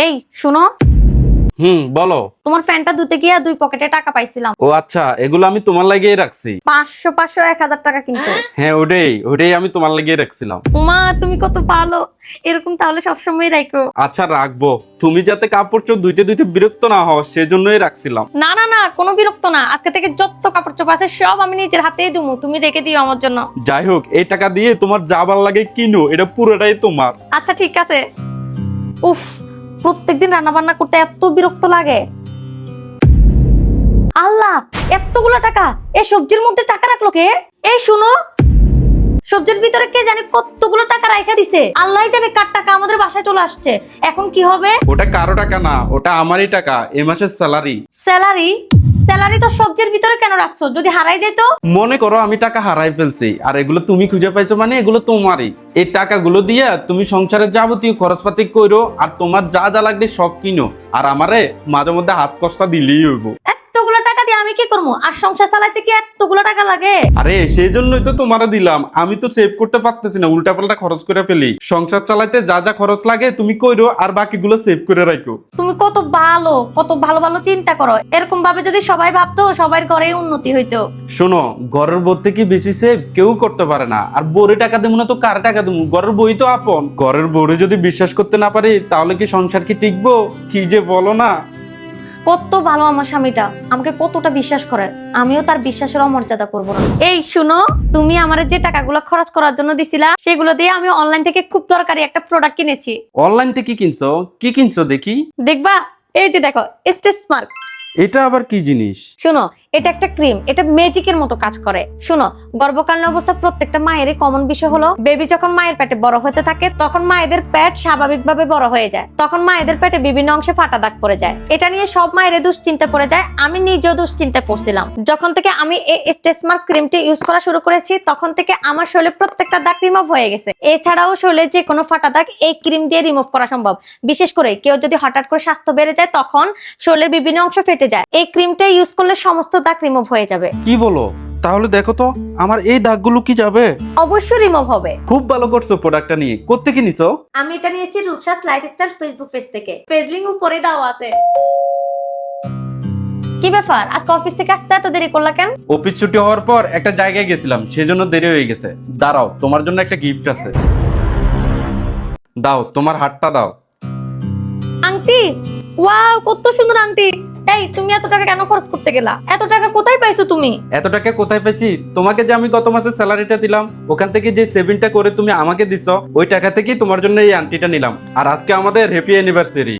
এই শুনো, বলো। তোমার প্যান্টটা ধুতে গিয়ে 2 পকেটে টাকা পাইছিলাম। ও আচ্ছা, এগুলো আমি তোমার লাগিয়ে রাখছি। 500 500 1000 টাকা কিন্তু। হ্যাঁ, ওটাই আমি তোমার লাগিয়ে রাখছিলাম। মা তুমি কত ভালো, এরকম তাহলে সবসময় রাখো। আচ্ছা রাখবো, তুমি যাতে কাপড় চোপড় ধুইতে ধুইতে বিরক্ত না হও সেজন্যই রাখছিলাম। না না না, কোনো বিরক্ত না, আজকে থেকে যত কাপড় চোপড় আছে সব আমি নিজের হাতেই ধুমু, তুমি রেখে দিও আমার জন্য। যাই হোক, এই টাকা দিয়ে তোমার যা ভালো লাগে কিনো, এটা পুরোটাই তোমার। আচ্ছা ঠিক আছে। উফ, প্রত্যেকদিন রান্না বান্না করতে এত বিরক্ত লাগে। আল্লাহ, এতগুলো টাকা এই সবজির মধ্যে টাকা রাখলো কে? এই শুনো, সবজির ভিতরে কে জানে কতগুলো টাকা রাখা দিছে, আল্লাহই জানে কার টাকা আমাদের বাসায় চলে আসছে। এখন কি হবে? ওটা কারো টাকা না, ওটা আমারই টাকা, এই মাসের স্যালারি। স্যালারি? স্যালারি তো সবজির ভিতরে কেন রাখছো? যদি হারাই যেত? মনে করো আমি টাকা হারাই ফেলছি, আর এগুলো তুমি খুঁজে পাইছো, মানে এগুলো তোমারই। এই টাকাগুলো দিয়ে তুমি সংসারের যাবতীয় খরচপাতি করো, আর তোমার যা যা লাগবে সব কিনো, আর আমারে মাঝে মধ্যে হাত কষ্টা দিলেই হইব। এতগুলো টাকা দিয়ে আমি কি করবো? আর সংসার চালাইতে কি এতগুলো টাকা লাগে? আরে সেই জন্যই তো তোমারে দিলাম, আমি তো সেভ করতে পারতেছি না, উল্টাপাল্টা খরচ করে ফেলি। সংসার চালাইতে যা যা খরচ লাগে তুমি কইরো, আর বাকিগুলো সেভ করে রাখো। তুমি কত ভালো, কত ভালো ভালো চিন্তা করো। এরকম ভাবে যদি সবাই ভাবতো, সবার ঘরে উন্নতি হইতো। শোনো, ঘরের বউ থেকে বেশি সেভ কেউ করতে পারে না, আর বউরে টাকা দেবো না তো কার টাকা দেবো? ঘরের বই তো আপন। ঘরের বউরে যদি বিশ্বাস করতে না পারি, তাহলে কি সংসার কি টিকবো? কি যে বলো না। কত ভালো আমার স্বামীটা, আমাকে কতটা বিশ্বাস করে, আমিও তার বিশ্বাসের অমর্যাদা করবো না। এই শুনো, তুমি আমার যে টাকাগুলো খরচ করার জন্য দিছিলা, সেগুলো দিয়ে আমি অনলাইন থেকে খুব দরকারি একটা প্রোডাক্ট কিনেছি। অনলাইন থেকে কিনছো? কি কিনছো দেখি? দেখবা? এই যে দেখো, স্টেস মার্ক। এটা আবার কি জিনিস? শুনো, এটা একটা ক্রিম, এটা ম্যাজিকের মতো কাজ করে। শুনো, গর্ভকালীন অবস্থা প্রত্যেকটা মায়েরই কমন বিষয় হলো, বেবি যখন মায়ের পেটে বড় হতে থাকে তখন মায়েদের পেট স্বাভাবিকভাবে বড় হয়ে যায়, তখন মায়েদের পেটে বিভিন্ন অংশে ফাটা দাগ পড়ে যায়। এটা নিয়ে সব মায়ের দুশ্চিন্তা পড়ে যায়, আমি নিজেও দুশ্চিন্তা পড়ছিলাম। যখন থেকে আমি এই স্টেসমার্ক ক্রিমটি ইউজ করা শুরু করেছি, তখন থেকে আমার শরীরে প্রত্যেকটা দাগ রিমুভ হয়ে গেছে। এছাড়াও শরীরে যে কোনো ফাটা দাগ এই ক্রিম দিয়ে রিমুভ করা সম্ভব। বিশেষ করে কেউ যদি হঠাৎ করে স্বাস্থ্য বেড়ে যায়, তখন শরীরের বিভিন্ন অংশ ফেটে যায়, এই ক্রিমটা ইউজ করলে সমস্ত দাগ রিমুভ হয়ে যাবে। কি বলো? তাহলে দেখো তো আমার এই দাগগুলো কি যাবে? অবশ্যই রিমুভ হবে। খুব ভালো করছো প্রোডাক্টটা নিয়ে। কোত্থেকে নিছো? আমি এটা নিয়েছি রূপসাস লাইফস্টাইল ফেসবুক পেজ থেকে, পেজ লিংক উপরে দেওয়া আছে। কি ব্যাপার, আজকে অফিস থেকে আসতে এত দেরি করলা কেন? অফিস ছুটি হওয়ার পর একটা জায়গায় গেছিলাম, সেজন্য দেরি হয়ে গেছে। দাঁড়াও, তোমার জন্য একটা গিফট আছে। দাও, তোমার হাতটা দাও। আংটি? ওয়াও, কত সুন্দর আংটি। এই তুমি এত টাকা কেন খরচ করতে গেলা? এত টাকা কোথায় পাইছো তুমি? এত টাকা কোথায় পেয়েছি? তোমাকে যে আমি গত মাসে স্যালারিটা দিলাম, ওখান থেকে যে সেভিংটা করে তুমি আমাকে দিছো, ওই টাকা থেকেই তোমার জন্য এই আংটিটা নিলাম। আর আজকে আমাদের হ্যাপি অ্যানিভার্সারি।